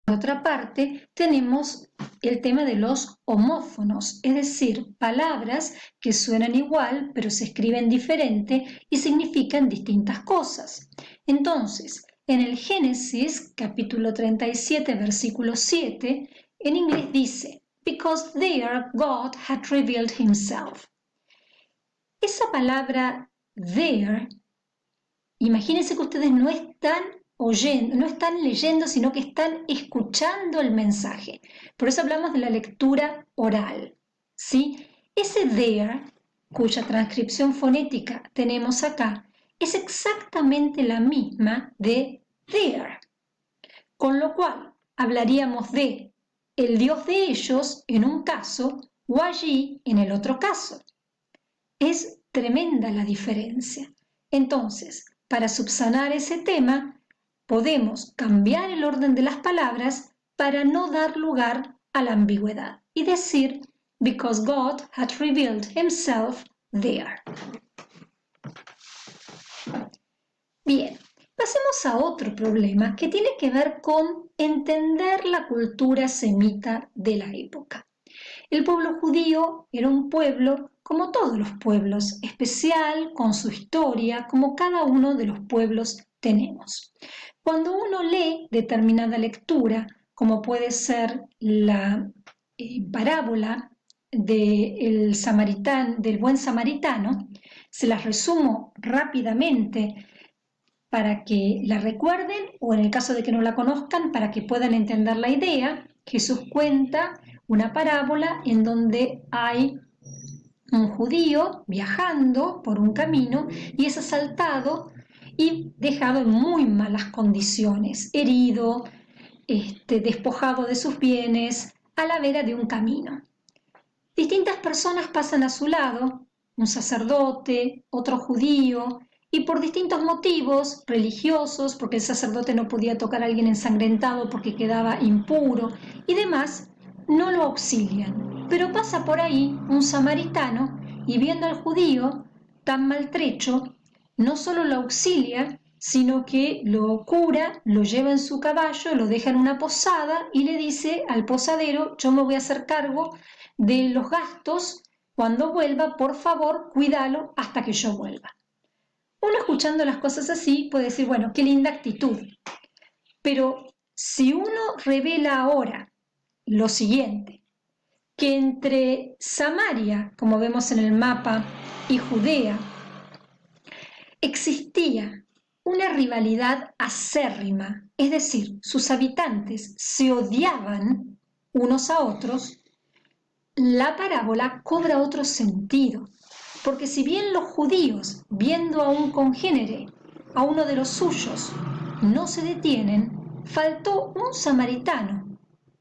Por otra parte, tenemos el tema de los homófonos, es decir, palabras que suenan igual pero se escriben diferente y significan distintas cosas. Entonces, en el Génesis, capítulo 37, versículo 7, en inglés dice, "Because there God had revealed himself". Esa palabra there, imagínense que ustedes no están oyendo, no están leyendo, sino que están escuchando el mensaje. Por eso hablamos de la lectura oral, ¿sí? Ese there, cuya transcripción fonética tenemos acá, es exactamente la misma de there. Con lo cual, hablaríamos de el Dios de ellos en un caso o allí en el otro caso. Es tremenda la diferencia. Entonces, para subsanar ese tema, podemos cambiar el orden de las palabras para no dar lugar a la ambigüedad y decir, because God had revealed himself there. Bien, pasemos a otro problema que tiene que ver con entender la cultura semita de la época. El pueblo judío era un pueblo como todos los pueblos, especial, con su historia, como cada uno de los pueblos tenemos. Cuando uno lee determinada lectura, como puede ser la parábola del buen samaritano, se las resumo rápidamente para que la recuerden o en el caso de que no la conozcan, para que puedan entender la idea. Jesús cuenta una parábola en donde hay un judío viajando por un camino y es asaltado y dejado en muy malas condiciones, herido, despojado de sus bienes, a la vera de un camino. Distintas personas pasan a su lado, un sacerdote, otro judío, y por distintos motivos religiosos, porque el sacerdote no podía tocar a alguien ensangrentado porque quedaba impuro y demás, no lo auxilian. Pero pasa por ahí un samaritano y viendo al judío tan maltrecho, no solo lo auxilia, sino que lo cura, lo lleva en su caballo, lo deja en una posada y le dice al posadero, yo me voy a hacer cargo de los gastos, cuando vuelva, por favor, cuídalo hasta que yo vuelva. Uno escuchando las cosas así puede decir, bueno, qué linda actitud. Pero si uno revela ahora lo siguiente, que entre Samaria, como vemos en el mapa, y Judea, existía una rivalidad acérrima, es decir, sus habitantes se odiaban unos a otros, la parábola cobra otro sentido, porque si bien los judíos, viendo a un congénere, a uno de los suyos, no se detienen, faltó un samaritano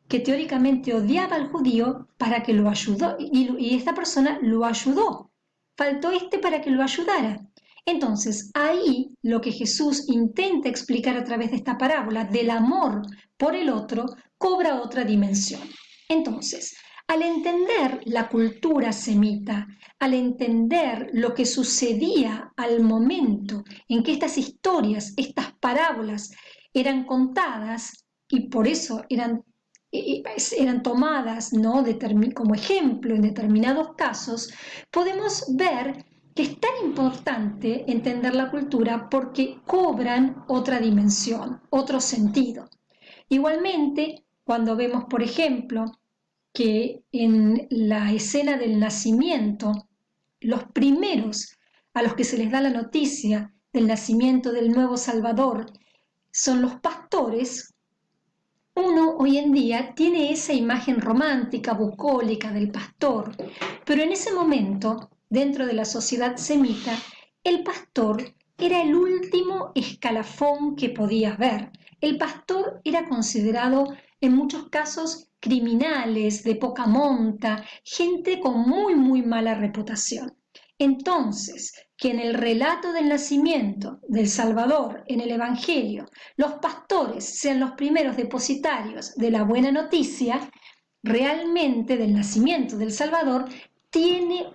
que teóricamente odiaba al judío para que lo ayudó, y esta persona lo ayudó. Faltó para que lo ayudara. Entonces, ahí lo que Jesús intenta explicar a través de esta parábola del amor por el otro cobra otra dimensión. Entonces, al entender la cultura semita, al entender lo que sucedía al momento en que estas historias, estas parábolas eran contadas y por eso eran tomadas, ¿no?, como ejemplo en determinados casos, podemos ver que es tan importante entender la cultura porque cobran otra dimensión, otro sentido. Igualmente, cuando vemos, por ejemplo, que en la escena del nacimiento, los primeros a los que se les da la noticia del nacimiento del nuevo Salvador son los pastores, uno hoy en día tiene esa imagen romántica, bucólica del pastor, pero en ese momento, dentro de la sociedad semita, el pastor era el último escalafón que podías ver. El pastor era considerado en muchos casos criminales, de poca monta, gente con muy, muy mala reputación. Entonces, que en el relato del nacimiento del Salvador, en el Evangelio, los pastores sean los primeros depositarios de la buena noticia, realmente del nacimiento del Salvador,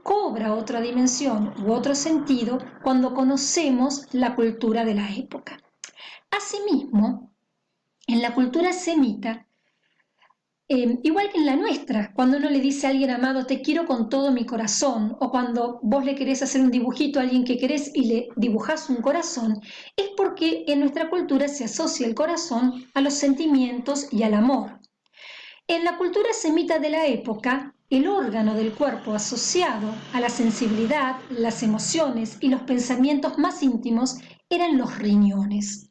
cobra otra dimensión u otro sentido cuando conocemos la cultura de la época. Asimismo, en la cultura semita igual que en la nuestra, cuando uno le dice a alguien amado, te quiero con todo mi corazón, o cuando vos le querés hacer un dibujito a alguien que querés y le dibujás un corazón, es porque en nuestra cultura se asocia el corazón a los sentimientos y al amor. En la cultura semita de la época, el órgano del cuerpo asociado a la sensibilidad, las emociones y los pensamientos más íntimos eran los riñones.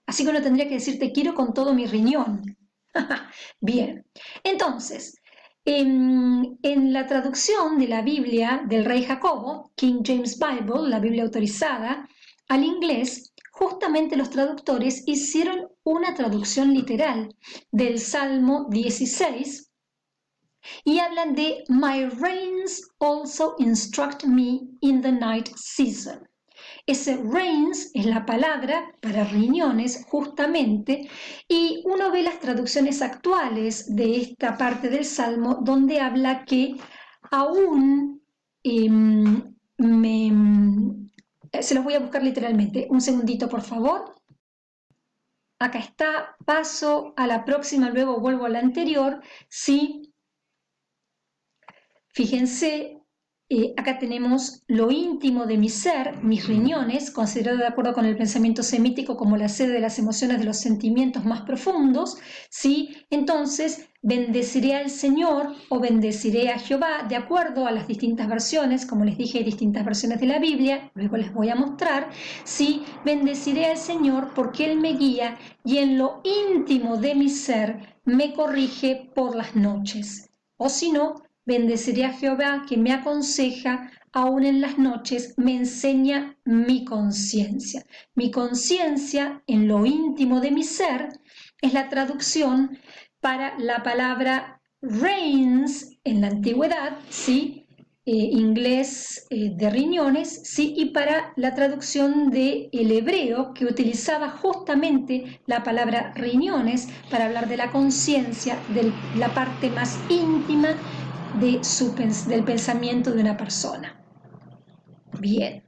Así que uno tendría que decir te quiero con todo mi riñón. Bien, entonces, en la traducción de la Biblia del rey Jacobo, King James Bible, la Biblia autorizada, al inglés, justamente los traductores hicieron una traducción literal del Salmo 16 y hablan de My reins also instruct me in the night season. Ese reins es la palabra para riñones justamente y uno ve las traducciones actuales de esta parte del Salmo donde habla que aún se los voy a buscar literalmente. Un segundito, por favor. Acá está, paso a la próxima, luego vuelvo a la anterior. Sí, fíjense, acá tenemos lo íntimo de mi ser, mis riñones, considerado de acuerdo con el pensamiento semítico como la sede de las emociones, de los sentimientos más profundos, ¿sí? Entonces, bendeciré al Señor o bendeciré a Jehová, de acuerdo a las distintas versiones, como les dije, hay distintas versiones de la Biblia, luego les voy a mostrar, ¿sí? Bendeciré al Señor porque Él me guía y en lo íntimo de mi ser me corrige por las noches. O si no, bendeciré a Jehová que me aconseja, aún en las noches me enseña mi conciencia. Mi conciencia en lo íntimo de mi ser es la traducción para la palabra reins en la antigüedad, ¿sí? Inglés de riñones, ¿sí? Y para la traducción del hebreo que utilizaba justamente la palabra riñones para hablar de la conciencia, de la parte más íntima del pensamiento de una persona. Bien.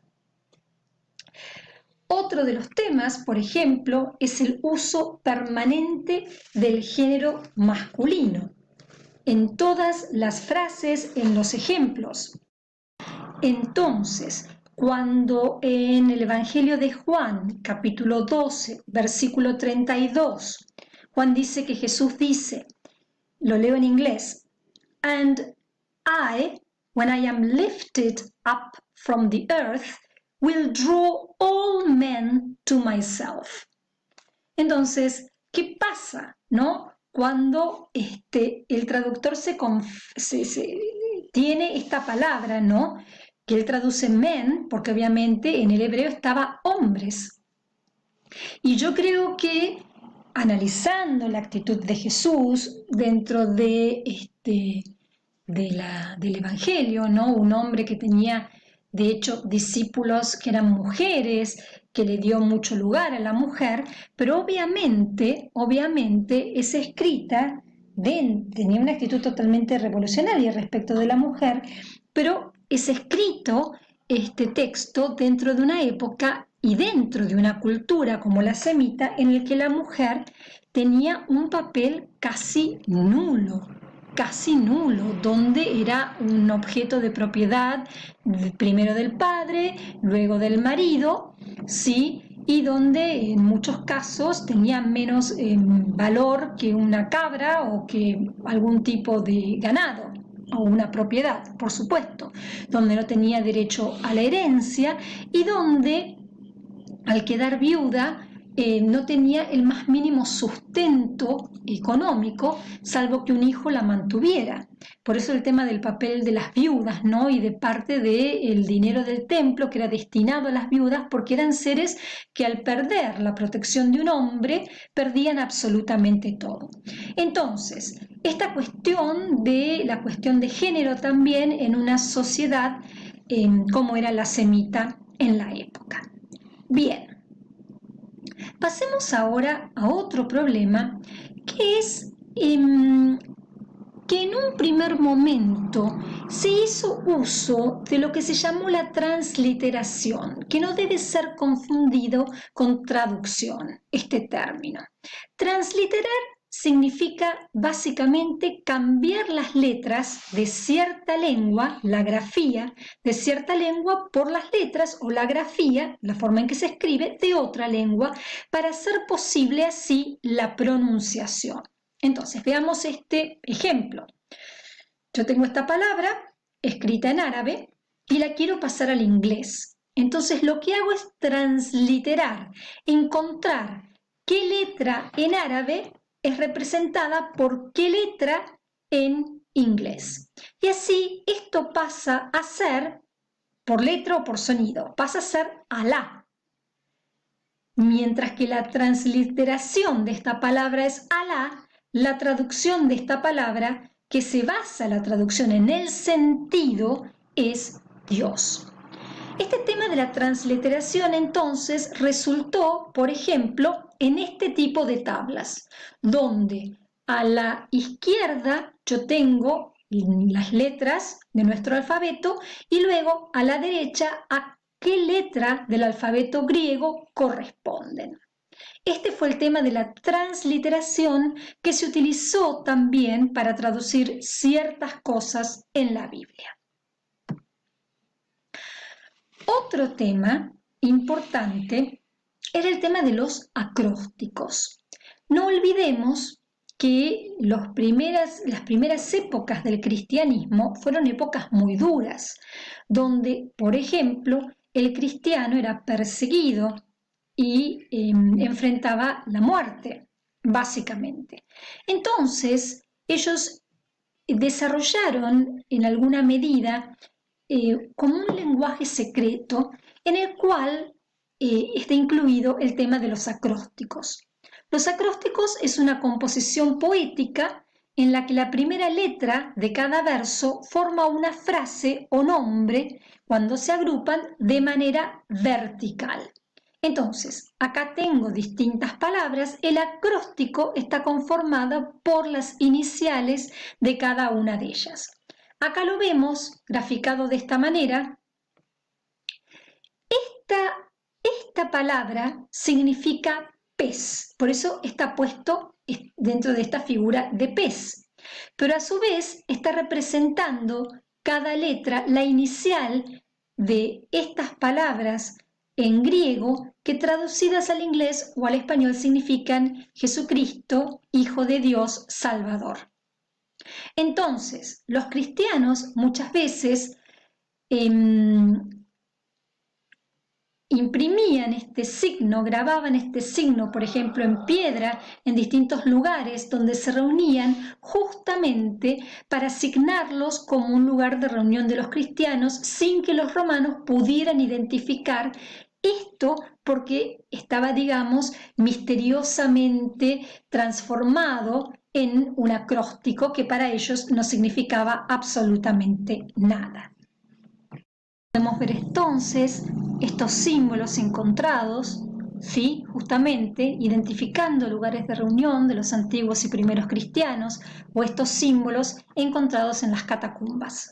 Otro de los temas, por ejemplo, es el uso permanente del género masculino en todas las frases, en los ejemplos. Entonces, cuando en el Evangelio de Juan, capítulo 12, versículo 32, Juan dice que Jesús dice, lo leo en inglés, and I, when I am lifted up from the earth, will draw all men to myself. Entonces, ¿qué pasa, no? Cuando el traductor tiene esta palabra, ¿no? Que él traduce men, porque obviamente en el hebreo estaba hombres. Y yo creo que analizando la actitud de Jesús dentro del Evangelio, ¿no? Un hombre que tenía, de hecho, discípulos que eran mujeres, que le dio mucho lugar a la mujer, pero obviamente esa escrita tenía una actitud totalmente revolucionaria respecto de la mujer, pero es escrito este texto dentro de una época y dentro de una cultura como la semita en el que la mujer tenía un papel casi nulo, donde era un objeto de propiedad primero del padre, luego del marido, ¿sí? Y donde en muchos casos tenía menos valor que una cabra o que algún tipo de ganado o una propiedad, por supuesto, donde no tenía derecho a la herencia y donde al quedar viuda no tenía el más mínimo sustento económico, salvo que un hijo la mantuviera. Por eso el tema del papel de las viudas, ¿no? Y de parte del dinero del templo que era destinado a las viudas, porque eran seres que al perder la protección de un hombre, perdían absolutamente todo. Entonces, esta cuestión de género también en una sociedad como era la semita en la época. Bien. Pasemos ahora a otro problema, que es que en un primer momento se hizo uso de lo que se llamó la transliteración, que no debe ser confundido con traducción, este término. Transliterar significa básicamente cambiar las letras de cierta lengua, la grafía de cierta lengua por las letras o la grafía, la forma en que se escribe, de otra lengua, para hacer posible así la pronunciación. Entonces, veamos este ejemplo. Yo tengo esta palabra escrita en árabe y la quiero pasar al inglés. Entonces, lo que hago es transliterar, encontrar qué letra en árabe es representada por qué letra en inglés. Y así esto pasa a ser, por letra o por sonido, pasa a ser Alá. Mientras que la transliteración de esta palabra es Alá, la traducción de esta palabra, que se basa la traducción en el sentido, es Dios. Este tema de la transliteración entonces resultó, por ejemplo, en este tipo de tablas, donde a la izquierda yo tengo las letras de nuestro alfabeto y luego a la derecha a qué letra del alfabeto griego corresponden. Este fue el tema de la transliteración que se utilizó también para traducir ciertas cosas en la Biblia. Otro tema importante era el tema de los acrósticos. No olvidemos que las primeras épocas del cristianismo fueron épocas muy duras, donde, por ejemplo, el cristiano era perseguido y enfrentaba la muerte, básicamente. Entonces, ellos desarrollaron en alguna medida como un lenguaje secreto en el cual está incluido el tema de los acrósticos. Los acrósticos es una composición poética en la que la primera letra de cada verso forma una frase o nombre cuando se agrupan de manera vertical. Entonces, acá tengo distintas palabras. El acróstico está conformado por las iniciales de cada una de ellas. Acá lo vemos graficado de esta manera. Esta palabra significa pez, por eso está puesto dentro de esta figura de pez. Pero a su vez está representando cada letra, la inicial de estas palabras en griego que traducidas al inglés o al español significan Jesucristo, Hijo de Dios, Salvador. Entonces, los cristianos muchas veces imprimían este signo, grababan este signo, por ejemplo, en piedra, en distintos lugares donde se reunían justamente para asignarlos como un lugar de reunión de los cristianos sin que los romanos pudieran identificar esto porque estaba, digamos, misteriosamente transformado en un acróstico que para ellos no significaba absolutamente nada. Podemos ver entonces estos símbolos encontrados, ¿sí? Justamente identificando lugares de reunión de los antiguos y primeros cristianos, o estos símbolos encontrados en las catacumbas.